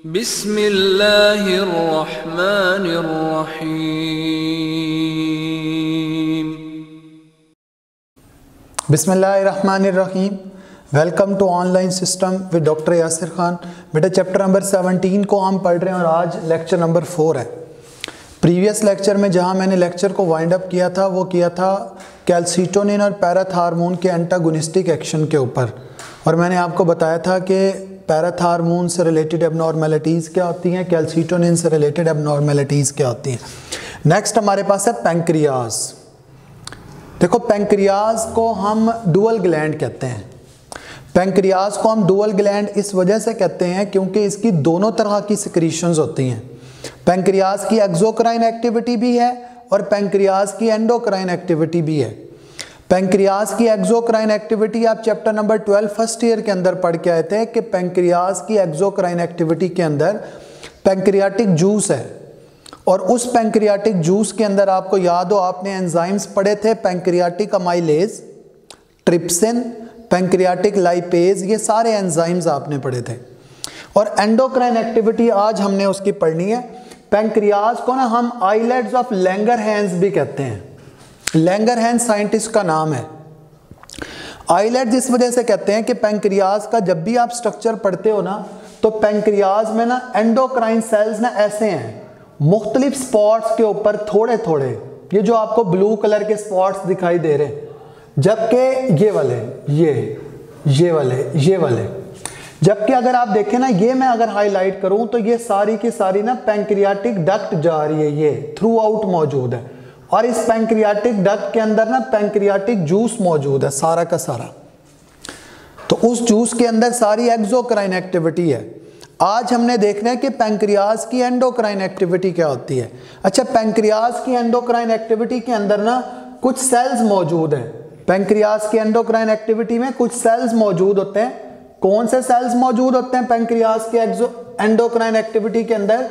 बिस्मिल्लाहिर्रहमानिर्रहीम। बिस्मिल्लाहिर्रहमानिर्रहीम। Welcome to online system with doctor Yasir Khan. बेटा चैप्टर नंबर 17 को हम पढ़ रहे हैं और आज लेक्चर नंबर 4 है। प्रीवियस लेक्चर में जहां मैंने लेक्चर को वाइंड अप किया था वो किया था कैल्सीटोनिन और पैराथार्मोन के एंटागोनिस्टिक एक्शन के ऊपर, और मैंने आपको बताया था कि पैराथार्मोन से रिलेटेड एबनॉर्मेलिटीज़ क्या होती हैं, कैल्सीटोनिन से रिलेटेड एबनॉर्मेलिटीज़ क्या होती हैं। नेक्स्ट हमारे पास है पैंक्रियाज। देखो पैंक्रियाज को हम डुअल ग्लैंड कहते हैं। पैंक्रियाज को हम डुअल ग्लैंड इस वजह से कहते हैं क्योंकि इसकी दोनों तरह की सिक्रीशंस होती हैं। पैंक्रियाज की एक्सोक्राइन एक्टिविटी भी है और पैंक्रियाज की एंडोक्राइन एक्टिविटी भी है। पैंक्रियाज की एक्सोक्राइन एक्टिविटी आप चैप्टर नंबर 12 फर्स्ट ईयर के अंदर पढ़ के आए थे कि पैंक्रियाज की एक्सोक्राइन एक्टिविटी के अंदर पैंक्रियाटिक जूस है, और उस पैंक्रियाटिक जूस के अंदर आपको याद हो आपने एंजाइम्स पढ़े थे, pancreatic amylase, trypsin, pancreatic lipase, ये सारे एंजाइम्स आपने पढ़े थे। और एंडोक्राइन एक्टिविटी आज हमने उसकी पढ़नी है। पैंक्रियाज को ना हम आइलेट्स ऑफ लैंगरहैंस भी कहते हैं। लैंगरहैंस साइंटिस्ट का नाम है। आइलेट्स इस वजह से कहते हैं कि पैंक्रियाज का जब भी आप स्ट्रक्चर पढ़ते हो ना तो पैंक्रियाज में ना एंडोक्राइन सेल्स ना ऐसे हैं, मुख्तलिफ स्पॉट्स के ऊपर थोड़े थोड़े, ये जो आपको ब्लू कलर के स्पॉट्स दिखाई दे रहे हैं, जबकि ये वाले ये वाले जबकि अगर आप देखें ना, ये मैं अगर हाईलाइट करूं तो ये सारी की सारी ना पैंक्रियाटिक डक्ट जा रही है, ये थ्रू आउट मौजूद है, और इस पैंक्रियाटिक डक्ट के अंदर ना पैंक्रियाटिक जूस मौजूद है सारा का सारा। तो उस जूस के अंदर सारी एक्सोक्राइन एक्टिविटी है। आज हमने देखना है कि पैंक्रियाज की एंडोक्राइन एक्टिविटी क्या होती है। अच्छा, पैंक्रियाज की एंडोक्राइन एक्टिविटी के अंदर ना कुछ सेल्स मौजूद हैं। पैंक्रियाज की एंडोक्राइन एक्टिविटी में कुछ सेल्स मौजूद होते हैं। कौन से सेल्स मौजूद होते हैं पैंक्रियाज की एंडोक्राइन एक्टिविटी के अंदर?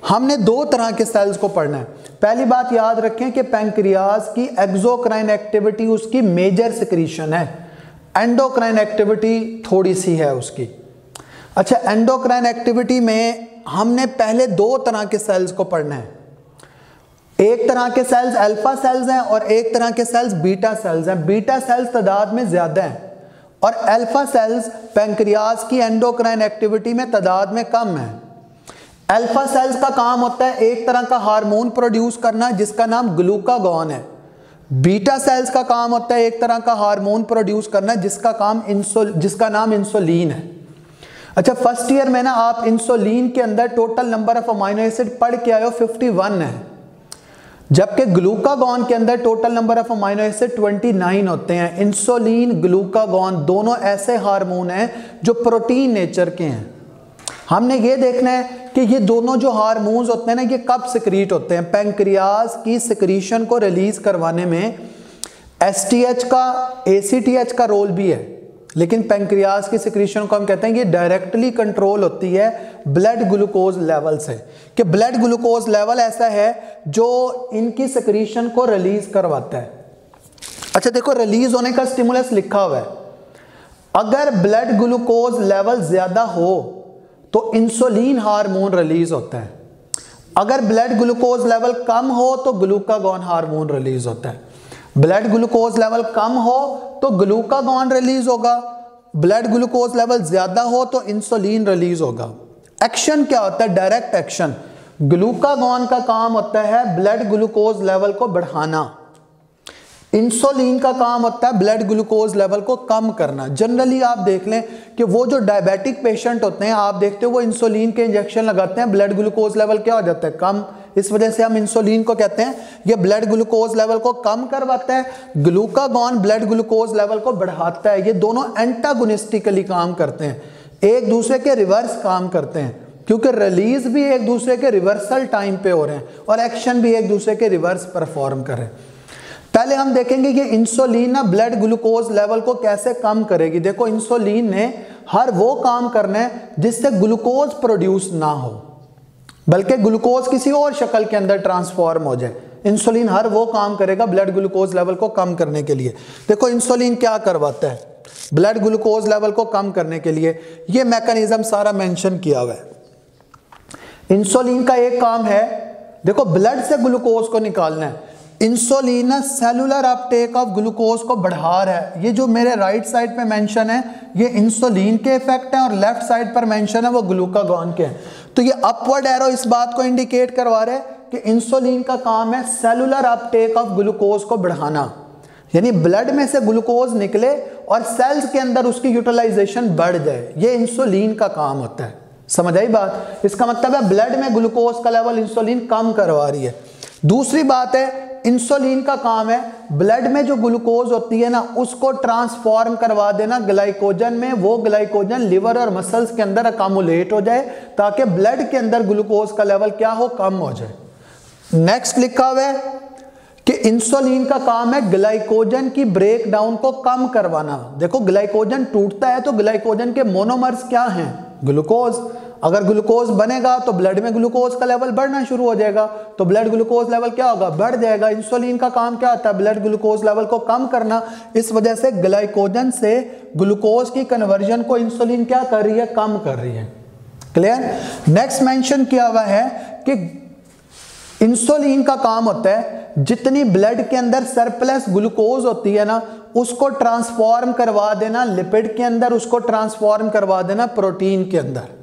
हमने दो तरह के सेल्स को पढ़ना है। पहली बात याद रखें कि पैंक्रियाज की एक्सोक्राइन एक्टिविटी उसकी मेजर सिक्रीशन है, एंडोक्राइन एक्टिविटी थोड़ी सी है उसकी। अच्छा, एंडोक्राइन एक्टिविटी में हमने पहले दो तरह के सेल्स को पढ़ना है। एक तरह के सेल्स अल्फा सेल्स हैं और एक तरह के सेल्स बीटा सेल्स हैं। बीटा सेल्स तादाद में ज्यादा हैं और अल्फा सेल्स पैंक्रियाज की एंडोक्राइन एक्टिविटी में तादाद में कम है। अल्फा सेल्स का काम होता है एक तरह का हार्मोन प्रोड्यूस करना जिसका नाम ग्लूकागॉन है। बीटा सेल्स का काम होता है एक तरह का हार्मोन प्रोड्यूस करना जिसका नाम इंसुलिन है। अच्छा, फर्स्ट ईयर में ना आप इंसुलिन के अंदर total number of amino acid पढ़ के आए हो 51 है, जबकि ग्लूकागॉन के अंदर total number of amino acid 29 होते हैं। इंसुलिन, ग्लूकागॉन दोनों ऐसे हार्मोन हैं जो प्रोटीन नेचर के हैं। हमने ये देखना है कि ये दोनों जो हार्मोन्स होते हैं ना ये कब सिक्रीट होते हैं। पैंक्रियाज की सिक्रीशन को रिलीज करवाने में एसटीएच का, एसीटीएच का रोल भी है, लेकिन पैंक्रियाज की सिक्रीशन को हम कहते हैं ये डायरेक्टली कंट्रोल होती है ब्लड ग्लूकोज लेवल से, कि ब्लड ग्लूकोज लेवल ऐसा है जो इनकी सिक्रीशन को रिलीज करवाता है। अच्छा देखो, रिलीज होने का स्टिमुलस लिखा हुआ है। अगर ब्लड ग्लूकोज लेवल ज्यादा हो तो इंसुलिन हार्मोन रिलीज होता है, अगर ब्लड ग्लूकोज लेवल कम हो तो ग्लूकागॉन हार्मोन रिलीज होता है। ब्लड ग्लूकोज लेवल कम हो तो ग्लूकागॉन रिलीज होगा, ब्लड ग्लूकोज लेवल ज्यादा हो तो इंसुलिन रिलीज होगा। एक्शन क्या होता है? Direct action. ग्लूकागॉन का काम होता है ब्लड ग्लूकोज लेवल को बढ़ाना, इंसुलिन का काम होता है ब्लड ग्लूकोज लेवल को कम करना। जनरली आप देख लें कि वो जो डायबिटिक पेशेंट होते हैं आप देखते हो वो इंसुलिन के इंजेक्शन लगाते हैं, ब्लड ग्लूकोज लेवल क्या हो जाता है? कम। इस वजह से हम इंसुलिन को कहते हैं ये ब्लड ग्लूकोज लेवल को कम करवाता है, ग्लूकागॉन ब्लड ग्लूकोज लेवल को बढ़ाता है। ये दोनों एंटागोनिस्टिकली काम करते हैं, एक दूसरे के रिवर्स काम करते हैं, क्योंकि रिलीज भी एक दूसरे के रिवर्सल टाइम पे हो रहे हैं और एक्शन भी एक दूसरे के रिवर्स परफॉर्म कर रहे हैं। पहले हम देखेंगे कि इंसुलिन ना ब्लड ग्लूकोज लेवल को कैसे कम करेगी। देखो, इंसुलिन ने हर वो काम करना है जिससे ग्लूकोज प्रोड्यूस ना हो, बल्कि ग्लूकोज किसी और शक्ल के अंदर ट्रांसफॉर्म हो जाए। इंसुलिन हर वो काम करेगा ब्लड ग्लूकोज लेवल को कम करने के लिए। देखो इंसुलिन क्या करवाता है ब्लड ग्लूकोज लेवल को कम करने के लिए, ये मैकेनिज्म सारा मेंशन किया हुआ है। इंसुलिन का एक काम है, देखो ब्लड से ग्लूकोज को निकालना है। Insulin cellular Uptake of glucose को बढ़ा रहा है। ये जो मेरे राइट साइड पे मेंशन है ये इंसुलिन के इफेक्ट हैं और लेफ्ट साइड पर मेंशन है वो ग्लूकागॉन के हैं। तो ये अपवर्ड एरो इस बात को इंडिकेट करवा रहे हैं कि इंसुलिन का काम है सेलुलर अपटेक ऑफ ग्लूकोज को बढ़ाना, यानी ब्लड में से ग्लूकोज निकले और सेल्स के अंदर उसकी यूटिलाइजेशन बढ़ जाए। ये इंसुलिन का काम होता है। समझ आई बात? इसका मतलब है ब्लड में ग्लूकोज का लेवल इंसुलिन कम करवा रही है। दूसरी बात है इंसुलिन का काम है ब्लड में जो ग्लूकोज होती है ना उसको ट्रांसफॉर्म करवा देना ग्लाइकोजन में। वो ग्लाइकोजन लिवर और मसल्स के अंदर अकामुलेट हो जाए ताकि ब्लड के अंदर ग्लूकोज का लेवल क्या हो, कम हो जाए। नेक्स्ट लिखा हुआ है कि इंसुलिन का काम है ग्लाइकोजन की ब्रेक डाउन को कम करवाना। देखो ग्लाइकोजन टूटता है तो ग्लाइकोजन के मोनोमर्स क्या हैं? ग्लूकोज। अगर ग्लूकोज बनेगा तो ब्लड में ग्लूकोज का लेवल बढ़ना शुरू हो जाएगा, तो ब्लड ग्लूकोज लेवल क्या होगा? बढ़ जाएगा। इंसुलिन का काम क्या होता है? ब्लड ग्लूकोज लेवल को कम करना। इस वजह से ग्लाइकोजन से ग्लूकोज की कन्वर्जन को इंसुलिन क्या कर रही है? कम कर रही है। क्लियर? नेक्स्ट मेंशन किया हुआ है कि इंसुलिन का काम होता है जितनी ब्लड के अंदर सरप्लस ग्लूकोज होती है ना उसको ट्रांसफॉर्म करवा देना लिपिड के अंदर, उसको ट्रांसफॉर्म करवा देना प्रोटीन के अंदर।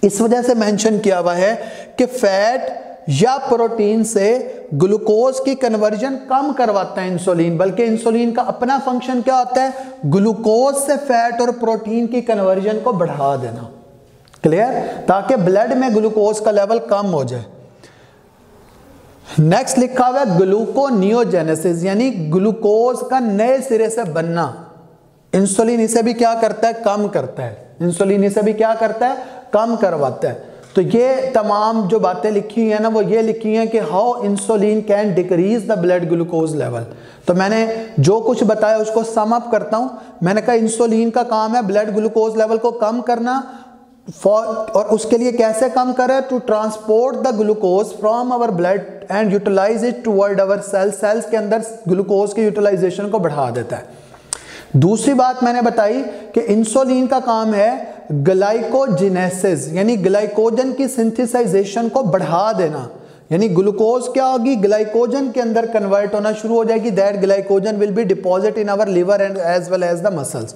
इस वजह से मेंशन किया हुआ है कि फैट या प्रोटीन से ग्लूकोज की कन्वर्जन कम करवाता है इंसुलिन, बल्कि इंसुलिन का अपना फंक्शन क्या होता है? ग्लूकोज से फैट और प्रोटीन की कन्वर्जन को बढ़ा देना। क्लियर? ताकि ब्लड में ग्लूकोज का लेवल कम हो जाए। नेक्स्ट लिखा हुआ है ग्लूकोनियोजेनेसिस, यानी ग्लूकोज का नए सिरे से बनना। इंसुलिन इसे भी क्या करता है? कम करता है। इंसुलिन इसे भी क्या करता है? कम करवाता है। तो ये तमाम जो बातें लिखी हैं ना वो ये लिखी हैं कि how insulin can decrease the blood glucose level. तो मैंने जो कुछ बताया उसको सम अप करता हूं। मैंने कहा इंसुलिन का काम है ब्लड ग्लूकोज लेवल को कम करना, और उसके लिए कैसे कम करे? To transport the glucose from our blood and utilize it toward our cells. Cells के अंदर ग्लूकोज की यूटिलाइजेशन को बढ़ा देता है। दूसरी बात मैंने बताई कि इंसुलिन का काम है ग्लाइकोजेनेसिस, यानी ग्लाइकोजन की सिंथेसाइजेशन को बढ़ा देना। यानी ग्लूकोज क्या होगी? ग्लाइकोजन के अंदर कन्वर्ट होना शुरू हो जाएगी। That glycogen will be deposit in our liver and as well as the muscles.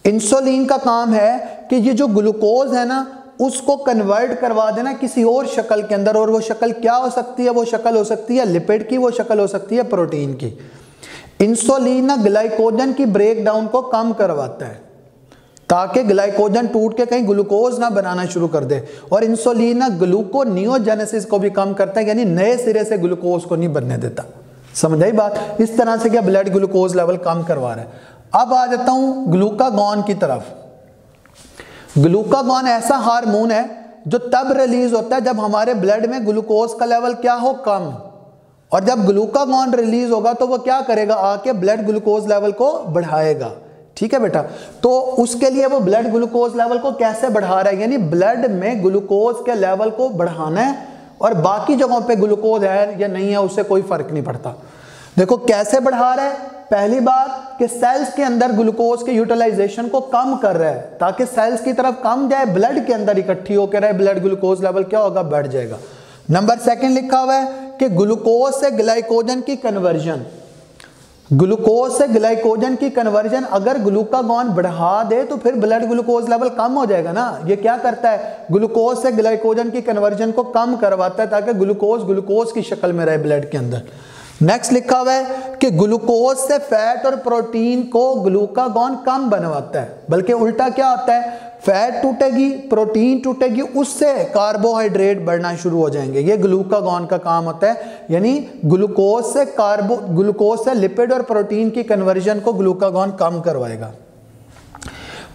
Insulin का काम है कि ये जो ग्लूकोज है ना उसको कन्वर्ट करवा देना किसी और शक्ल के अंदर, और वो शक्ल क्या हो सकती है? वो शक्ल हो सकती है लिपिड की, वो शक्ल हो सकती है प्रोटीन की। इंसुलिन ग्लाइकोजन की ब्रेक डाउन को कम करवाता है ताकि ग्लाइकोजन टूट के कहीं ग्लूकोज ना बनाना शुरू कर दे, और इंसुलिन ग्लूकोनियोजेनेसिस को भी कम करता है, यानी नए सिरे से ग्लूकोज को नहीं बनने देता। समझ आई बात? इस तरह से क्या ब्लड ग्लूकोज लेवल कम करवा रहा है। अब आ जाता हूं ग्लूकागॉन की तरफ। ग्लूकागॉन ऐसा हार्मोन है जो तब रिलीज होता है जब हमारे ब्लड में ग्लूकोज का लेवल क्या हो? कम। और जब ग्लूकागॉन रिलीज होगा तो वो क्या करेगा? आके ब्लड ग्लूकोज लेवल को बढ़ाएगा। ठीक है बेटा? तो उसके लिए वो ब्लड ग्लूकोज लेवल को कैसे बढ़ा रहा है? यानी ब्लड में ग्लूकोज के लेवल को बढ़ाना है, और बाकी जगहों पे ग्लूकोज है या नहीं है उससे कोई फर्क नहीं पड़ता। देखो कैसे बढ़ा रहा है। पहली बात कि सेल्स के अंदर ग्लूकोज के यूटिलाइजेशन को कम कर रहा है ताकि सेल्स की तरफ कम जाए, ब्लड के अंदर इकट्ठी होकर रहे, ब्लड ग्लूकोज लेवल क्या होगा? बढ़ जाएगा। नंबर सेकंड लिखा हुआ है कि ग्लूकोज से ग्लाइकोजन की कन्वर्जन। ग्लूकोज से ग्लाइकोजन की कन्वर्जन अगर ग्लूकागॉन बढ़ा दे तो फिर ब्लड ग्लूकोज लेवल कम हो जाएगा ना। ये क्या करता है? ग्लूकोज से ग्लाइकोजन की कन्वर्जन को कम करवाता है ताकि ग्लूकोज की शक्ल में रहे ब्लड के अंदर। नेक्स्ट लिखा हुआ है कि ग्लूकोज से फैट और प्रोटीन को ग्लूकागॉन कम बनवाता है, बल्कि उल्टा क्या होता है? फैट टूटेगी, प्रोटीन टूटेगी, उससे कार्बोहाइड्रेट बढ़ना शुरू हो जाएंगे। ये ग्लूकागॉन का काम होता है, यानी ग्लूकोज से लिपिड और प्रोटीन की कन्वर्जन को ग्लूकागॉन कम करवाएगा।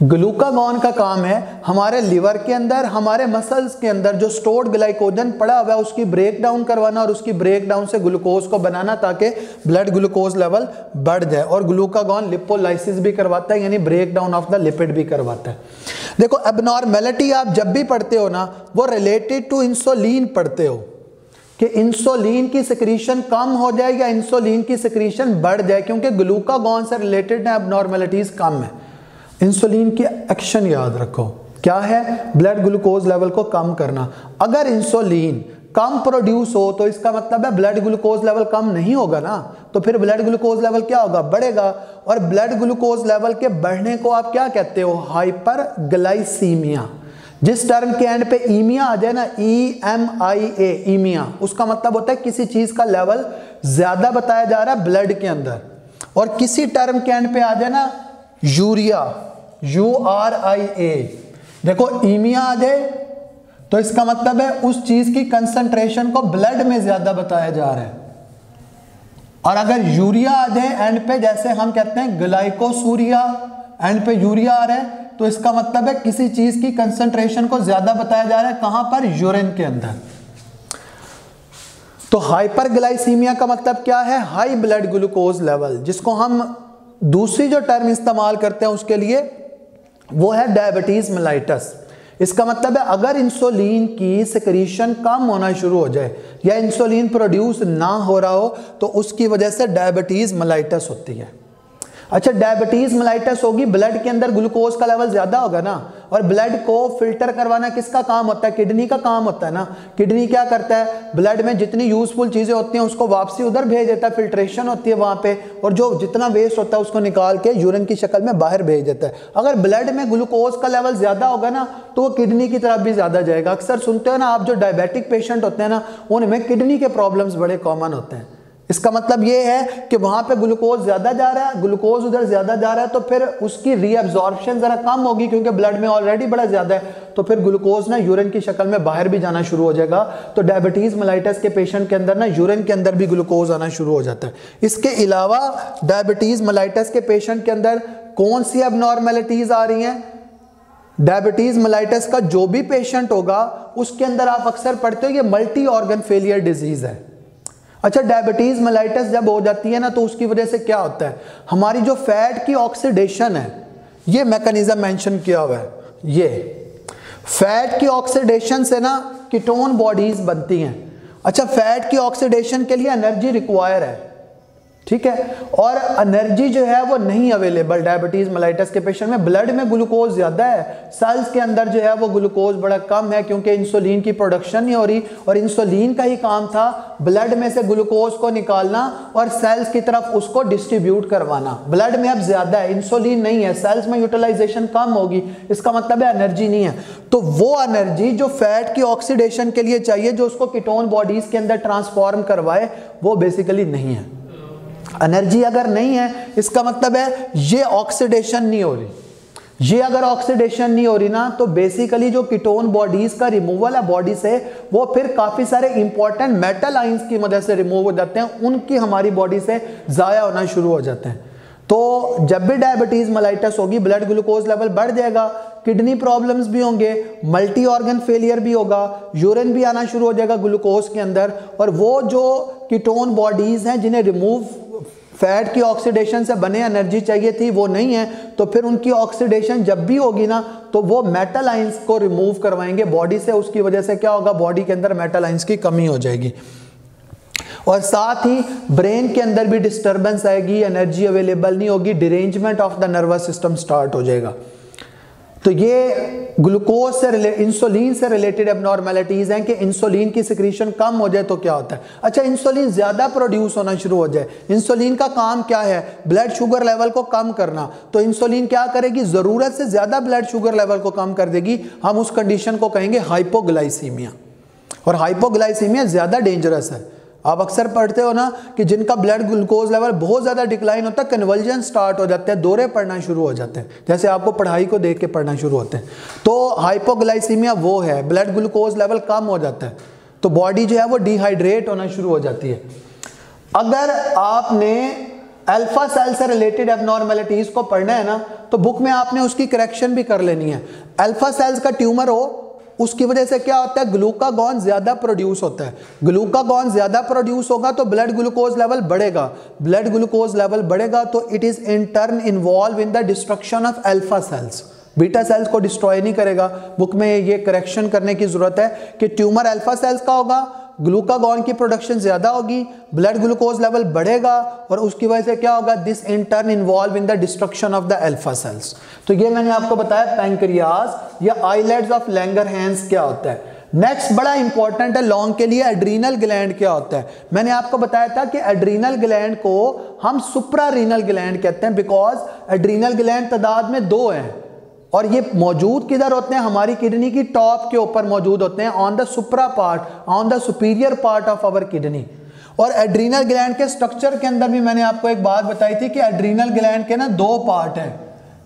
ग्लूकागॉन का काम है हमारे लिवर के अंदर, हमारे मसल्स के अंदर जो स्टोर्ड ग्लाइकोजन पड़ा हुआ है उसकी ब्रेक डाउन करवाना, और उसकी ब्रेक डाउन से ग्लूकोज को बनाना ताकि ब्लड ग्लूकोज लेवल बढ़ जाए। और ग्लूकागॉन लिपोलाइसिस भी करवाता है, यानी break down of the lipid भी करवाता है। देखो एबनॉर्मेलिटी आप जब भी पढ़ते हो ना वो रिलेटेड टू इंसुलिन पढ़ते हो कि इंसुलिन की सिक्रीशन कम हो जाए या इंसुलिन की सिक्रीशन बढ़ जाए, क्योंकि ग्लूकागॉन से रिलेटेड एबनॉर्मेलिटीज कम है। इंसुलिन की एक्शन याद रखो। क्या है, ब्लड ग्लूकोज लेवल को कम करना। अगर इंसुलिन कम प्रोड्यूस हो तो इसका मतलब है ब्लड ग्लूकोज लेवल कम नहीं होगा ना, तो फिर ब्लड ग्लूकोज लेवल क्या होगा, बढ़ेगा। और ब्लड ग्लूकोज लेवल के बढ़ने को आप क्या कहते हो, हाइपरग्लाइसीमिया। जिस टर्म के एंड पे ईमिया आ जाए ना, EMIA, ईमिया, उसका मतलब होता है किसी चीज का लेवल ज्यादा बताया जा रहा है ब्लड के अंदर। और किसी टर्म के एंड पे आ जाए ना यूरिया, URIA, देखो ईमिया आ जाए तो इसका मतलब है उस चीज की कंसंट्रेशन को ब्लड में ज्यादा बताया जा रहा है। और अगर यूरिया आ जाए एंड पे, जैसे हम कहते हैं ग्लाइकोसूरिया, एंड पे यूरिया आ रहा है, तो इसका मतलब है किसी चीज की कंसंट्रेशन को ज्यादा बताया जा रहा है, कहां पर, यूरिन के अंदर। तो हाइपरग्लाइसीमिया का मतलब क्या है, हाई ब्लड ग्लूकोज लेवल, जिसको हम दूसरी जो टर्म इस्तेमाल करते हैं उसके लिए वो है डायबिटीज मेलाइटस। इसका मतलब है अगर इंसुलिन की सिक्रीशन कम होना शुरू हो जाए या इंसुलिन प्रोड्यूस ना हो रहा हो तो उसकी वजह से डायबिटीज मेलाइटस होती है। अच्छा, डायबिटीज मेलाइटस होगी, ब्लड के अंदर ग्लूकोज का लेवल ज्यादा होगा ना, और ब्लड को फिल्टर करवाना किसका काम होता है, किडनी का काम होता है ना। किडनी क्या करता है, ब्लड में जितनी यूजफुल चीजें होती हैं उसको वापसी उधर भेज देता है, फिल्ट्रेशन होती है वहां पे, और जो जितना वेस्ट होता है उसको निकाल के यूरिन की शक्ल में बाहर भेज देता है। अगर ब्लड में ग्लूकोज का लेवल ज्यादा होगा ना तो वो किडनी की तरफ भी ज्यादा जाएगा। अक्सर सुनते हो ना आप, जो डायबिटिक पेशेंट होते हैं ना उनमें किडनी के प्रॉब्लम्स बड़े कॉमन होते हैं। इसका मतलब ये है कि वहां पे ग्लूकोज ज्यादा जा रहा है, ग्लूकोज उधर ज्यादा जा रहा है, तो फिर उसकी रीअब्जॉर्प्शन जरा कम होगी क्योंकि ब्लड में ऑलरेडी बड़ा ज्यादा है, तो फिर ग्लूकोज ना यूरिन की शक्ल में बाहर भी जाना शुरू हो जाएगा। तो डायबिटीज मेलाइटस के पेशेंट के अंदर ना यूरिन के अंदर भी ग्लूकोज आना शुरू हो जाता है। इसके अलावा डायबिटीज मेलाइटस के पेशेंट के अंदर कौन सी एबनॉर्मेलिटीज आ रही हैं, डायबिटीज मेलाइटस का जो भी पेशेंट होगा उसके अंदर आप अक्सर पढ़ते हो ये मल्टी ऑर्गन फेलियर डिजीज है। अच्छा, डायबिटीज मेलाइटस जब हो जाती है ना तो उसकी वजह से क्या होता है, हमारी जो फैट की ऑक्सीडेशन है, ये मैकेनिज्म मेंशन किया हुआ है, ये फैट की ऑक्सीडेशन से ना कीटोन बॉडीज बनती हैं। अच्छा, फैट की ऑक्सीडेशन के लिए एनर्जी रिक्वायर है, ठीक है, और एनर्जी जो है वो नहीं अवेलेबल डायबिटीज मेलाइटस के पेशेंट में। ब्लड में ग्लूकोज ज्यादा है, सेल्स के अंदर जो है वो ग्लूकोज बड़ा कम है क्योंकि इंसुलिन की प्रोडक्शन नहीं हो रही, और इंसुलिन का ही काम था ब्लड में से ग्लूकोज को निकालना और सेल्स की तरफ उसको डिस्ट्रीब्यूट करवाना। ब्लड में अब ज्यादा है, इंसुलिन नहीं है, सेल्स में यूटिलाइजेशन कम होगी, इसका मतलब है एनर्जी नहीं है। तो वो एनर्जी जो फैट की ऑक्सीडेशन के लिए चाहिए, जो उसको कीटोन बॉडीज के अंदर ट्रांसफॉर्म करवाए, वो बेसिकली नहीं है। एनर्जी अगर नहीं है इसका मतलब है ये ऑक्सीडेशन नहीं हो रही। ये अगर ऑक्सीडेशन नहीं हो रही ना तो बेसिकली जो कीटोन बॉडीज का रिमूवल है बॉडी से, वो फिर काफी सारे इंपॉर्टेंट मेटल आयंस की मदद से रिमूव हो जाते हैं, उनकी हमारी बॉडी से जाया होना शुरू हो जाते हैं। तो जब भी डायबिटीज मेलाइटस होगी ब्लड ग्लूकोज लेवल बढ़ जाएगा, किडनी प्रॉब्लम्स भी होंगे, मल्टी ऑर्गन फेलियर भी होगा, यूरिन भी आना शुरू हो जाएगा ग्लूकोज के अंदर, और वो जो कीटोन बॉडीज हैं जिन्हें रिमूव फैट की ऑक्सीडेशन से बने एनर्जी चाहिए थी वो नहीं है, तो फिर उनकी ऑक्सीडेशन जब भी होगी ना तो वो मेटल आयंस को रिमूव करवाएंगे बॉडी से। उसकी वजह से क्या होगा, बॉडी के अंदर मेटल आयंस की कमी हो जाएगी, और साथ ही ब्रेन के अंदर भी डिस्टर्बेंस आएगी, एनर्जी अवेलेबल नहीं होगी, derangement of the nervous system start हो जाएगा। तो ये ग्लूकोज से इंसुलिन से रिलेटेड एबनॉर्मेलिटीज हैं कि इंसुलिन की सिक्रीशन कम हो जाए तो क्या होता है। अच्छा, इंसुलिन ज्यादा प्रोड्यूस होना शुरू हो जाए, इंसुलिन का काम क्या है, ब्लड शुगर लेवल को कम करना, तो इंसुलिन क्या करेगी, जरूरत से ज्यादा ब्लड शुगर लेवल को कम कर देगी। हम उस कंडीशन को कहेंगे हाइपोग्लाइसीमिया, और हाइपोग्लाइसीमिया ज्यादा डेंजरस है। आप अक्सर पढ़ते हो ना कि जिनका ब्लड ग्लूकोज लेवल बहुत ज्यादा डिक्लाइन होता है, कन्वर्जन स्टार्ट हो जाते हैं, दौरे पड़ना शुरू हो जाते हैं, जैसे आपको पढ़ाई को देख के पढ़ना शुरू होते हैं। तो हाइपोग्लाइसीमिया वो है, ब्लड ग्लूकोज लेवल कम हो जाता है, तो बॉडी जो है वो डिहाइड्रेट होना शुरू हो जाती है। अगर आपने अल्फा सेल से रिलेटेड एबनॉर्मेलिटीज को पढ़ना है ना तो बुक में आपने उसकी करेक्शन भी कर लेनी है। अल्फा सेल्स का ट्यूमर हो, उसकी वजह से क्या होता है, ग्लूकागॉन ज्यादा प्रोड्यूस होता है, ग्लूकागॉन ज्यादा प्रोड्यूस होगा तो ब्लड ग्लूकोज लेवल बढ़ेगा, ब्लड ग्लूकोज लेवल बढ़ेगा तो it is in turn involve in the destruction of alpha cells, beta cells को डिस्ट्रॉय नहीं करेगा। बुक में ये करेक्शन करने की जरूरत है कि ट्यूमर अल्फा सेल्स का होगा, ग्लूकागॉन की प्रोडक्शन ज़्यादा होगी, ब्लड ग्लूकोज लेवल बढ़ेगा और उसकी वजह से क्या होगा, this in turn involve in the destruction of the alpha cells. तो ये मैंने आपको बताया पैंक्रियाज या आइलेट्स ऑफ लैंगरहैंस क्या होता है। नेक्स्ट बड़ा इंपॉर्टेंट है लॉन्ग के लिए, एड्रीनल ग्लैंड क्या होता है। मैंने आपको बताया था कि एड्रीनल ग्लैंड को हम सुप्रारीनल ग्लैंड कहते हैं, बिकॉज एड्रीनल ग्लैंड तादाद में 2 हैं और ये मौजूद किधर होते हैं, हमारी किडनी की टॉप के ऊपर मौजूद होते हैं, on the supra part, on the superior part of our kidney. और एड्रीनल ग्लैंड के स्ट्रक्चर के अंदर भी मैंने आपको एक बात बताई थी कि एड्रीनल ग्लैंड के ना 2 पार्ट हैं,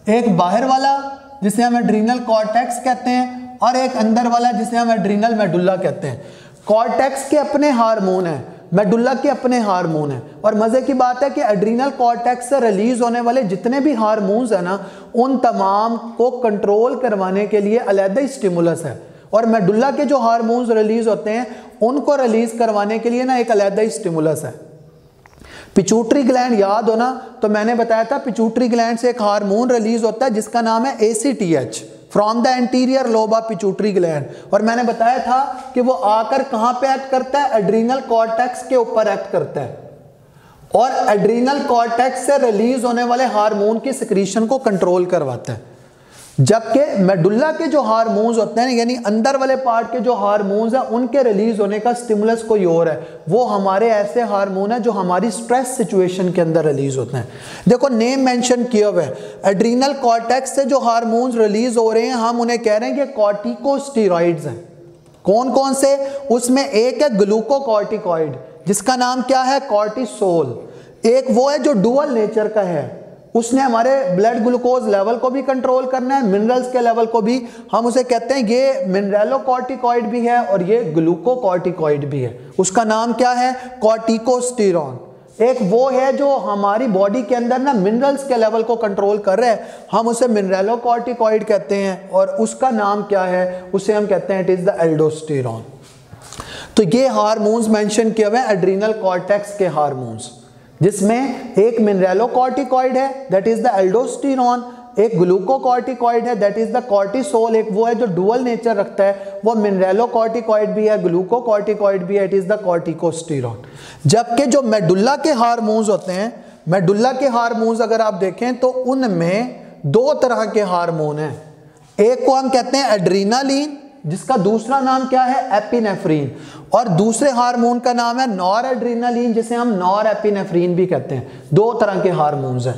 एक बाहर वाला जिसे हम एड्रीनल कॉर्टेक्स कहते हैं और एक अंदर वाला जिसे हम एड्रीनल मेडुल्ला कहते हैं। कॉर्टेक्स के अपने हार्मोन हैं, मेडुल्ला के अपने हार्मोन हैं, और मजे की बात है कि एड्रीनल कॉर्टेक्स से रिलीज होने वाले जितने भी हार्मोन्स हैं ना, उन तमाम को कंट्रोल करवाने के लिए अलग स्टिमुलस है, और मेडुल्ला के जो हार्मोन्स रिलीज होते हैं उनको रिलीज करवाने के लिए ना एक अलग स्टिमुलस है। पिट्यूटरी ग्लैंड याद हो ना, तो मैंने बताया था पिट्यूटरी ग्लैंड से एक हार्मोन रिलीज होता है जिसका नाम है ACTH, from the anterior lobe of pituitary gland, और मैंने बताया था कि वो आकर कहां पे एक्ट करता है, एड्रीनल कॉर्टेक्स के ऊपर एक्ट करता है, और एड्रीनल कॉर्टेक्स से रिलीज होने वाले हार्मोन की सिक्रीशन को कंट्रोल करवाता है। जबकि मेडुल्ला के जो हार्मोन्स होते हैं, यानी अंदर वाले पार्ट के जो हार्मोन्स हैं, उनके रिलीज होने का स्टिमुलस कोई और है, वो हमारे ऐसे हार्मोन है जो हमारी स्ट्रेस सिचुएशन के अंदर रिलीज होते हैं। देखो नेम मेंशन किया हुआ है, एड्रीनल कॉर्टेक्स से जो हार्मोन्स रिलीज हो रहे हैं हम उन्हें कह रहे हैं कि कॉर्टिकोस्टेरॉइड्स हैं। कौन कौन से, उसमें एक है ग्लूकोकॉर्टिकॉइड जिसका नाम क्या है, कॉर्टिसोल। एक वो है जो डुअल नेचर का है, उसने हमारे ब्लड ग्लूकोज लेवल को भी कंट्रोल करना है, मिनरल्स के लेवल को भी, हम उसे कहते हैं ये मिनरलोकॉर्टिकॉइड भी है और ये ग्लूकोकॉर्टिकॉइड भी है। उसका नाम क्या है, कॉर्टिकोस्टेरॉन। एक वो है जो हमारी बॉडी के अंदर ना मिनरल्स के लेवल को कंट्रोल कर रहे हैं, हम उसे मिनरलोकॉर्टिकॉइड कहते हैं, और उसका नाम क्या है, उसे हम कहते हैं इट इज द एल्डोस्टेरॉन। तो ये हार्मोन्स मेंशन किए हुए हैं एड्रीनल कॉर्टेक्स के हार्मोन्स, जिसमें एक मिनरलोकॉर्टिकॉइड है दैट इज द एल्डोस्टेरॉन, एक ग्लूकोकॉर्टिकॉइड है दैट इज द कॉर्टिसोल, एक वो है जो डुअल नेचर रखता है, वो मिनरलोकॉर्टिकॉइड भी है, ग्लूकोकॉर्टिकॉइड भी है, इट इज द कॉर्टिकोस्टेरॉन। जबकि जो मेडुल्ला के हार्मोन्स होते हैं, मेडुल्ला के हार्मोन्स अगर आप देखें तो उनमें 2 तरह के हार्मोन हैं, एक को हम कहते हैं एड्रीनालिन जिसका दूसरा नाम क्या है, एपिनेफ्रीन, और दूसरे हार्मोन का नाम है नॉरएड्रेनालिन जिसे हम नॉरएपिनेफ्रीन भी कहते हैं। 2 तरह के हार्मोन्स हैं।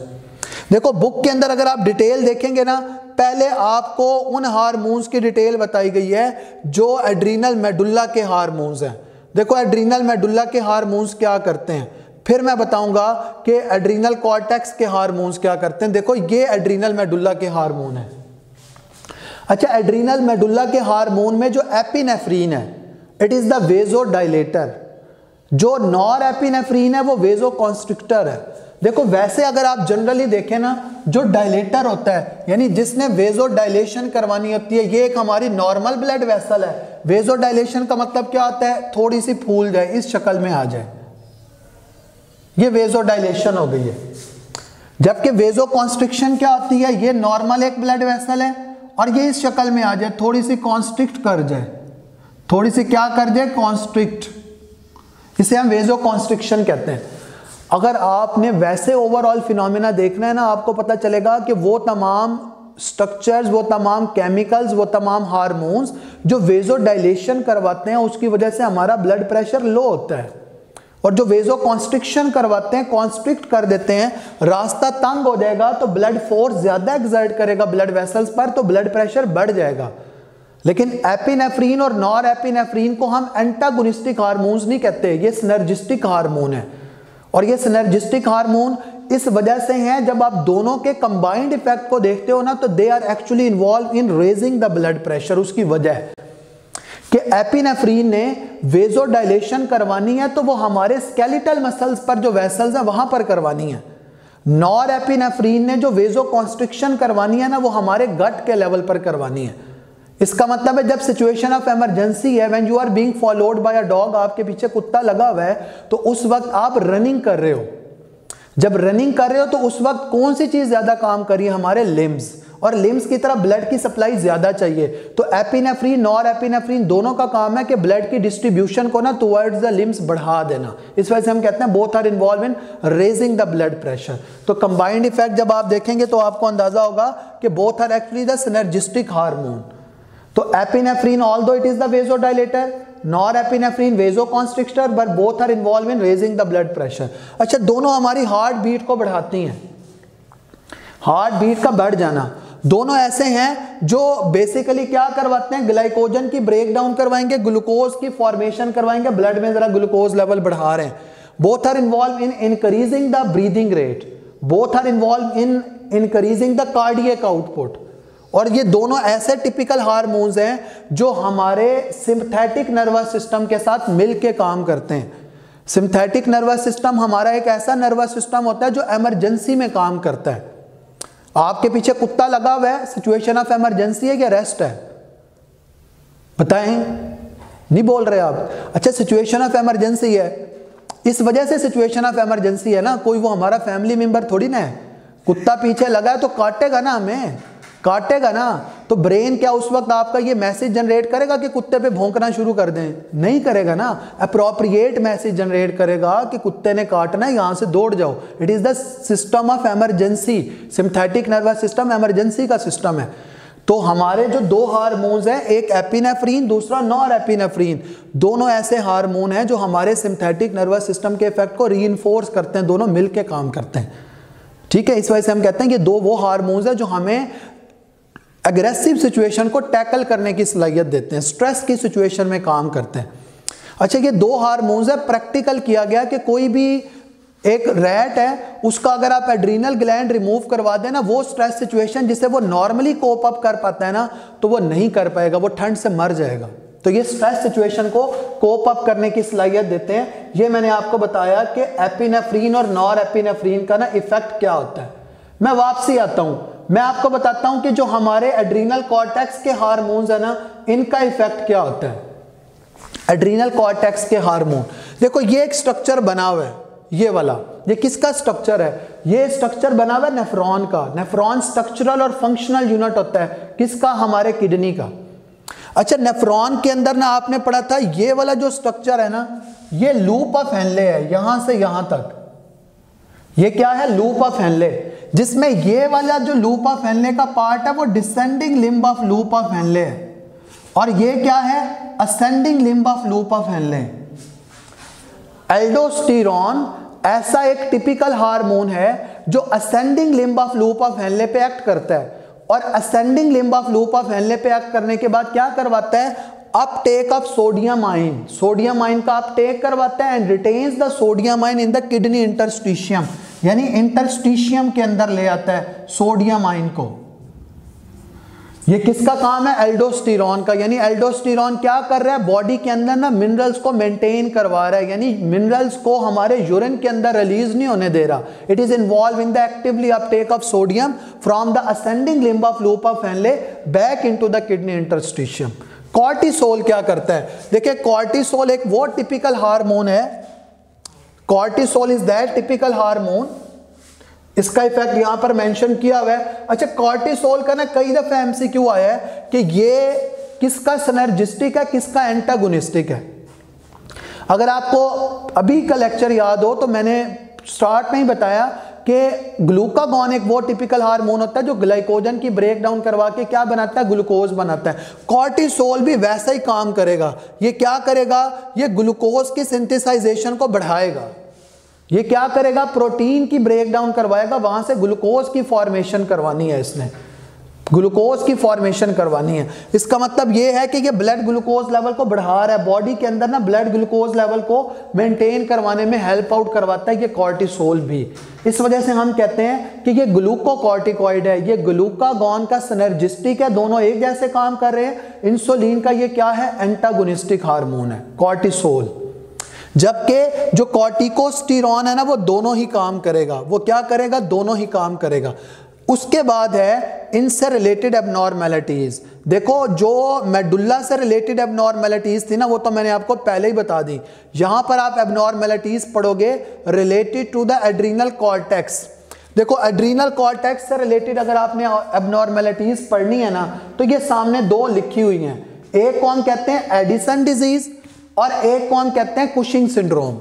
देखो बुक के अंदर अगर आप डिटेल देखेंगे ना, पहले आपको उन हार्मोन्स की डिटेल बताई गई है जो एड्रीनल मेडुल्ला के हार्मोन्स हैं। देखो एड्रीनल मेडुल्ला के हार्मोन्स क्या करते हैं, फिर मैं बताऊंगा कि एड्रीनल कॉर्टेक्स के हार्मोन्स क्या करते हैं। देखो ये एड्रीनल मेडुल्ला के हार्मोन है। अच्छा, एड्रीनल मेडुल्ला के हार्मोन में जो एपिनेफ्रीन है इट इज द वेजोडाइलेटर, जो नॉरएपिनेफ्रीन है वो वेजोकॉन्स्ट्रिक्टर है। देखो वैसे अगर आप जनरली देखें ना, जो डायलेटर होता है यानी जिसने वेजोडाइलेशन करवानी होती है, ये एक हमारी नॉर्मल ब्लड वेसल है। वेजोडाइलेशन का मतलब क्या होता है, थोड़ी सी फूल जाए, इस शक्ल में आ जाए, ये वेजोडाइलेशन हो गई है। जबकि वेजोकॉन्स्ट्रिक्शन क्या होती है, ये नॉर्मल एक ब्लड वेसल है और ये इस शक्ल में आ जाए, थोड़ी सी कॉन्स्ट्रिक्ट कर जाए, थोड़ी सी क्या कर जाए, कॉन्स्ट्रिक्ट, इसे हम वेजोकॉन्स्ट्रिक्शन कहते हैं। अगर आपने वैसे ओवरऑल फिनोमेना देखना है ना, आपको पता चलेगा कि वो तमाम स्ट्रक्चर्स, वो तमाम केमिकल्स, वो तमाम हार्मोन्स जो वेजोडाइलेशन करवाते हैं उसकी वजह से हमारा ब्लड प्रेशर लो होता है, और जो वेजोकॉन्स्ट्रिक्शन करवाते हैं, कॉन्स्ट्रिक्ट कर देते हैं, रास्ता तंग हो जाएगा तो ब्लड फोर्स ज्यादा एक्सर्ट करेगा ब्लड वेसल्स पर, तो ब्लड प्रेशर बढ़ जाएगा। लेकिन एपिनेफ्रीन और नॉर एपिनेफ्रीन को हम एंटागोनिस्टिक हार्मोन्स नहीं कहते, ये सिनर्जिस्टिक हार्मोन है। और ये सिनर्जिस्टिक हार्मोन इस वजह से हैं, जब आप दोनों के कंबाइंड इफेक्ट को देखते हो ना, तो they are actually involve in raising the blood pressure. उसकी वजह कि एपिनेफ्रीन ने वेजोडाइलेशन करवानी है तो वो हमारे स्केलेटल मसल्स पर जो वेसल्स हैं वहां पर करवानी है। नॉर एपिनेफ्रीन ने जो वेजोकॉन्स्ट्रिक्शन करवानी है ना, वो हमारे गट के लेवल पर करवानी है। इसका मतलब है जब सिचुएशन ऑफ इमरजेंसी है, when you are being followed by a dog, आपके पीछे कुत्ता लगा हुआ है, तो उस वक्त आप रनिंग कर रहे हो। जब रनिंग कर रहे हो तो उस वक्त कौन सी चीज ज्यादा काम कर रही है, हमारे लिम्स, और लिम्स की तरफ ब्लड की सप्लाई ज्यादा चाहिए। तो एपिनेफ्रीन, नॉर एपिनेफ्रीन दोनों का काम है कि ब्लड की डिस्ट्रीब्यूशन को ना टुवर्ड्स द लिम्स बढ़ा देना। इस वजह से हम कहते हैं both are involve in raising the blood pressure. तो कंबाइंड इफेक्ट जब आप देखेंगे तो आपको अंदाजा होगा कि both are actually the synergistic hormone. तो epinephrine although it is the vasodilator, norepinephrine vasoconstrictor, but both are involve in raising the blood pressure. अच्छा, दोनों हमारी हार्ट बीट को बढ़ाती हैं, हार्ट बीट का बढ़ जाना। दोनों ऐसे हैं जो बेसिकली क्या करवाते हैं, ग्लाइकोजन की ब्रेक डाउन करवाएंगे, ग्लूकोज की फॉर्मेशन करवाएंगे, ब्लड में जरा ग्लूकोज लेवल बढ़ा रहे हैं। Both are involve in increasing the breathing rate, both are involve in increasing the cardiac output. और ये दोनों ऐसे टिपिकल हार्मोन्स हैं जो हमारे सिंपैथेटिक नर्वस सिस्टम के साथ मिलके काम करते हैं। सिंपैथेटिक नर्वस सिस्टम हमारा एक ऐसा नर्वस सिस्टम होता है जो इमरजेंसी में काम करता है। आपके पीछे कुत्ता लगा हुआ है, सिचुएशन ऑफ इमरजेंसी है या रेस्ट है? बताएं, नहीं बोल रहे आप। अच्छा, सिचुएशन ऑफ इमरजेंसी है, इस वजह से सिचुएशन ऑफ इमरजेंसी है ना, कोई वो हमारा फैमिली मेंबर थोड़ी ना है। कुत्ता पीछे लगा है तो काटेगा ना, हमें काटेगा ना। तो ब्रेन क्या उस वक्त आपका ये मैसेज जनरेट करेगा कि कुत्ते पे भौंकना शुरू कर दें? नहीं करेगा ना। अप्रोप्रिएट मैसेज जनरेट करेगा कि कुत्ते ने काटना है, यहां से दौड़ जाओ। It is the system of emergency. Sympathetic nervous system emergency का सिस्टम है। तो हमारे जो दो हार्मोन्स हैं, एक एपिनेफ्रीन दूसरा नॉरएपिनेफ्रीन, दोनों ऐसे हार्मोन हैं जो हमारे सिंपैथेटिक नर्वस सिस्टम के इफेक्ट को रीइंफोर्स करते हैं, दोनों मिलकर काम करते हैं। ठीक है, इस वजह से हम कहते हैं कि दो वो हार्मोन्स हैं जो हमें एग्रेसिव सिचुएशन को टैकल करने की सलाहियत देते हैं, स्ट्रेस की सिचुएशन में काम करते हैं। अच्छा, ये दो हार्मोन्स है, प्रैक्टिकल किया गया कि कोई भी एक रैट है, उसका अगर आप एड्रीनल ग्लैंड रिमूव करवा देना, वो स्ट्रेस सिचुएशन जिसे वो नॉर्मली कोप अप कर पाता है ना, तो वो नहीं कर पाएगा, वो ठंड से मर जाएगा। तो ये स्ट्रेस सिचुएशन को कोप अप करने की सलाहियत देते हैं। ये मैंने आपको बताया कि एपिनेफ्रीन और नॉरएपिनेफ्रीन का ना इफेक्ट क्या होता है। मैं वापसी आता हूं, मैं आपको बताता हूं कि जो हमारे एड्रीनल कॉर्टेक्स के हार्मोन्स है ना, इनका इफेक्ट क्या होता है। एड्रीनल कॉर्टेक्स के हार्मोन, देखो ये एक स्ट्रक्चर बना हुआ है, ये वाला, ये किसका स्ट्रक्चर है? ये स्ट्रक्चर बना हुआ है नेफ्रॉन का। नेफ्रॉन स्ट्रक्चरल और फंक्शनल यूनिट होता है, किसका? हमारे किडनी का। अच्छा, नेफ्रॉन के अंदर ना आपने पढ़ा था, ये वाला जो स्ट्रक्चर है ना, ये लूप ऑफ हेनले है, यहां से यहां तक। ये क्या है? लूप ऑफ हेनले, जिसमें ये वाला जो लूप ऑफ हेनले का पार्ट है वो descending limb of loop of Henle है, और ये क्या है? Ascending limb of loop of Henle. Aldosterone ऐसा एक टिपिकल हार्मोन है जो ascending limb of loop of Henle पे एक्ट करता है, और ascending limb of loop of Henle पे एक्ट करने के बाद क्या करवाता है? Uptake of sodium ion, sodium ion का अपटेक करवाता है, and retains the sodium ion in the kidney interstitium, यानी इंटरस्टिशियम के अंदर ले आता है सोडियम आयन को। ये किसका काम है? एल्डोस्टेरोन का। यानी एल्डोस्टेरोन क्या कर रहा है? बॉडी के अंदर ना मिनरल्स को मेंटेन करवा रहा है, यानी मिनरल्स को हमारे यूरिन के अंदर रिलीज नहीं होने दे रहा। It is involve in the actively Uptake of sodium from the ascending limb of loop of Henle back into the kidney interstitium. Cortisol क्या करता है? देखिए, कॉर्टिसोल एक वो टिपिकल हार्मोन है, cortisol is that typical hormone, इसका effect यहां पर मेंशन किया हुआ है। अच्छा, कॉर्टिसोल का ना कई दफा एमसीक्यू आया है कि ये किसका सिनर्जिस्टिक है, किसका एंटागोनिस्टिक है। अगर आपको अभी का लेक्चर याद हो तो मैंने स्टार्ट में ही बताया कि ग्लूकागॉन एक वो टिपिकल हार्मोन होता है जो ग्लाइकोजन की ब्रेक डाउन करवा के क्या बनाता है? ग्लूकोज बनाता है। कॉर्टिसोल भी वैसा ही काम करेगा। ये क्या करेगा? ये ग्लूकोज की सिंथेसाइजेशन को बढ़ाएगा। ये क्या करेगा? प्रोटीन की ब्रेक डाउन करवाएगा, वहां से ग्लूकोज की फॉर्मेशन करवानी है, इसने ग्लूकोज की फॉर्मेशन करवानी है। इसका मतलब ये है कि ये ब्लड ग्लूकोज लेवल को बढ़ा रहा है, बॉडी के अंदर ना ब्लड ग्लूकोज लेवल को मेंटेन करवाने में हेल्प आउट करवाता है ये कॉर्टिसोल भी। इस वजह से हम कहते हैं कि ये ग्लूकोकॉर्टिकॉइड है, ये ग्लूकागॉन का सिनर्जिस्टिक है, दोनों एक जैसे काम कर रहे हैं। इंसुलिन का ये क्या है? एंटागोनिस्टिक हार्मोन है कॉर्टिसोल। जबकि जो कॉर्टिकोस्टेरॉन है ना, वो दोनों ही काम करेगा। वो क्या करेगा? दोनों ही काम करेगा। उसके बाद है इनसे रिलेटेड एबनॉर्मेलिटीज। देखो, जो मेडुल्ला से रिलेटेड एबनॉर्मेलिटीज थी ना, वो तो मैंने आपको पहले ही बता दी। यहां पर आप एबनॉर्मेलिटीज पढ़ोगे related to the adrenal cortex. देखो एड्रीनल कॉर्टेक्स से रिलेटेड अगर आपने एबनॉर्मेलिटीज पढ़नी है ना तो ये सामने दो लिखी हुई हैं, एक कौन कहते हैं एडिसन डिजीज और एक कौन कहते हैं कुशिंग सिंड्रोम।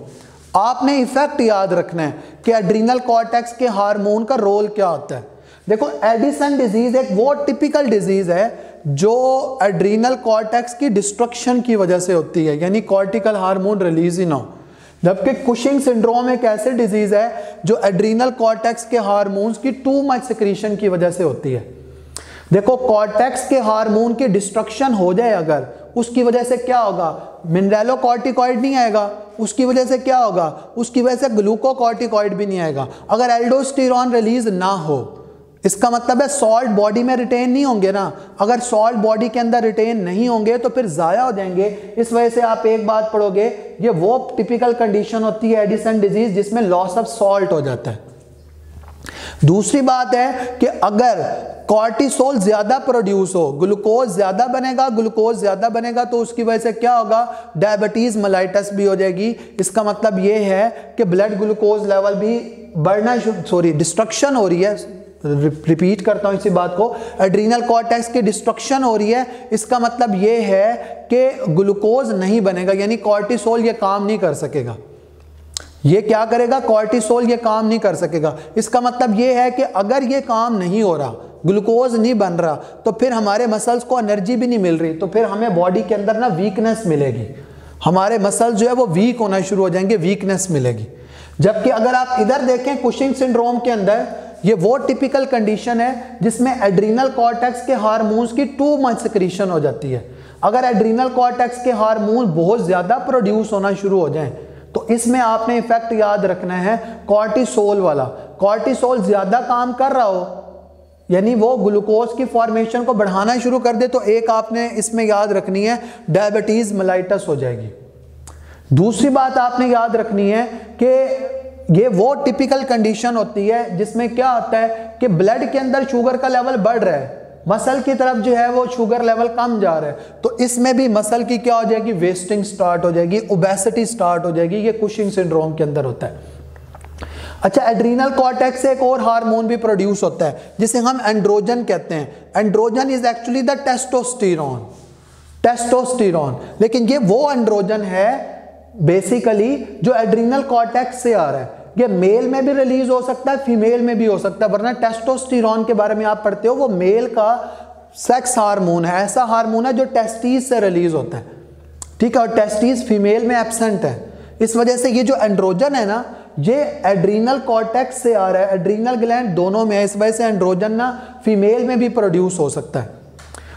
आपने इफेक्ट याद रखना है कि एड्रीनल कॉर्टेक्स के हार्मोन का रोल क्या होता है। देखो एडिसन डिजीज एक वो टिपिकल डिजीज है जो एड्रीनल कॉर्टेक्स की डिस्ट्रक्शन की वजह से होती है, यानी कॉर्टिकल हार्मोन रिलीज ही ना हो। जबकि कुशिंग सिंड्रोम एक ऐसी डिजीज है जो एड्रीनल कॉर्टेक्स के हार्मोन्स की टू मच सिक्रीशन की वजह से होती है। देखो कॉर्टेक्स के हार्मोन की डिस्ट्रक्शन हो जाए अगर, उसकी वजह से क्या होगा, मिनरलोकॉर्टिकॉइड नहीं आएगा, उसकी वजह से क्या होगा, उसकी वजह से ग्लूकोकॉर्टिकॉइड भी नहीं आएगा। अगर एल्डोस्टेरॉन रिलीज ना हो, इसका मतलब है सॉल्ट बॉडी में रिटेन नहीं होंगे ना, अगर सॉल्ट बॉडी के अंदर रिटेन नहीं होंगे तो फिर ज़ाया हो जाएंगे। इस वजह से आप एक बात पढ़ोगे, ये वो टिपिकल कंडीशन होती है एडिसन डिजीज जिसमें लॉस ऑफ सॉल्ट हो जाता है। दूसरी बात है कि अगर कॉर्टिसोल ज्यादा प्रोड्यूस हो, ग्लूकोज ज्यादा बनेगा तो उसकी वजह से क्या होगा, डायबिटीज मेलाइटस भी हो जाएगी। इसका मतलब ये है कि ब्लड ग्लूकोज लेवल भी बढ़ना, डिस्ट्रक्शन हो रही है, रिपीट करता हूं इसी बात को, एड्रीनल कॉर्टेक्स की डिस्ट्रक्शन हो रही है। इसका मतलब ये है कि ग्लूकोज नहीं बनेगा, यानी कॉर्टिसोल ये काम नहीं कर सकेगा। ये क्या करेगा, कॉर्टिसोल ये काम नहीं कर सकेगा। इसका मतलब ये है कि अगर ये काम नहीं हो रहा, ग्लूकोज नहीं बन रहा, तो फिर हमारे मसल्स को एनर्जी भी नहीं मिल रही, तो फिर हमें बॉडी के अंदर ना वीकनेस मिलेगी, हमारे मसल्स जो है वो वीक होना शुरू हो जाएंगे, वीकनेस मिलेगी। जबकि अगर आप इधर देखें कुशिंग सिंड्रोम के अंदर, ये वो टिपिकल कंडीशन है जिसमें एड्रीनल कॉर्टेक्स के हार्मोन्स की टू मच सिक्रीशन हो जाती है। अगर एड्रीनल कॉर्टेक्स के हार्मोन बहुत ज्यादा प्रोड्यूस होना शुरू हो जाएं तो इसमें आपने इफेक्ट याद रखना है कॉर्टिसोल वाला। कॉर्टिसोल ज्यादा काम कर रहा हो, यानी वो ग्लूकोज की फॉर्मेशन को बढ़ाना शुरू कर दे, तो एक आपने इसमें याद रखनी है डायबिटीज मेलाइटस हो जाएगी। दूसरी बात आपने याद रखनी है कि ये वो टिपिकल कंडीशन होती है जिसमें क्या होता है कि ब्लड के अंदर शुगर का लेवल बढ़ रहा है, मसल की तरफ जो है वो शुगर लेवल कम जा रहा है, तो इसमें भी मसल की क्या हो जाएगी, वेस्टिंग स्टार्ट हो जाएगी, ओबेसिटी स्टार्ट हो जाएगी। ये कुशिंग सिंड्रोम के अंदर होता है। अच्छा, एड्रीनल कॉर्टेक्स से एक और हार्मोन भी प्रोड्यूस होता है जिसे हम एंड्रोजन कहते हैं। Androgen is actually the testosterone, लेकिन ये वो एंड्रोजन है बेसिकली जो एड्रीनल कॉर्टेक्स से आ रहा है। ये मेल में भी रिलीज हो सकता है, फीमेल में भी हो सकता है, वरना टेस्टोस्टेरोन के बारे में आप पढ़ते हो, वो मेल का सेक्स हार्मोन है, ऐसा हार्मोन है जो टेस्टिस से रिलीज होता है, ठीक है, और टेस्टिस फीमेल में एब्सेंट है। इस वजह से ये जो एंड्रोजन है ना, ये एड्रीनल कॉर्टेक्स से आ रहा है, एड्रीनल ग्लैंड दोनों में है, इस वजह से एंड्रोजन ना फीमेल में भी प्रोड्यूस हो सकता है।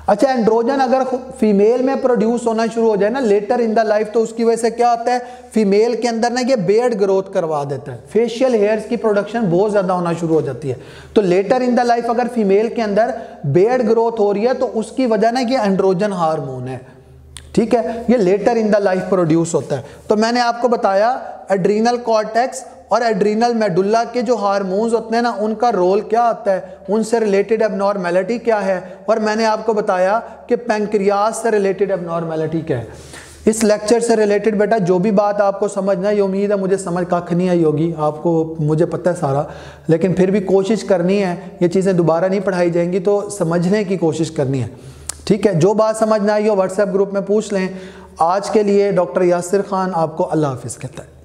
अच्छा, एंड्रोजन अगर फीमेल में प्रोड्यूस होना शुरू हो जाए ना लेटर इन द लाइफ, तो उसकी वजह से क्या होता है, फीमेल के अंदर ना ये बियर्ड ग्रोथ करवा देता है, फेशियल हेयर्स की प्रोडक्शन बहुत ज्यादा होना शुरू हो जाती है। तो लेटर इन द लाइफ अगर फीमेल के अंदर बियर्ड ग्रोथ हो रही है तो उसकी वजह ना ये एंड्रोजन हार्मोन है, ठीक है, ये later in the life produce होता है। तो मैंने आपको बताया एड्रीनल कॉर्टेक्स और एड्रीनल मेडुल्ला के जो हार्मोन्स होते हैं ना, उनका रोल क्या होता है, उनसे रिलेटेड एबनॉर्मेलिटी क्या है, और मैंने आपको बताया कि पैंक्रियास से रिलेटेड एबनॉर्मेलिटी क्या है। इस लेक्चर से रिलेटेड बेटा जो भी बात आपको समझना है, ये उम्मीद है मुझे समझ कख नहीं आई होगी आपको, मुझे पता है सारा, लेकिन फिर भी कोशिश करनी है, ये चीज़ें दोबारा नहीं पढ़ाई जाएंगी तो समझने की कोशिश करनी है, ठीक है। जो बात समझ ना आई हो व्हाट्सएप ग्रुप में पूछ लें। आज के लिए डॉक्टर यासिर खान आपको अल्लाह हाफिज़ कहता है।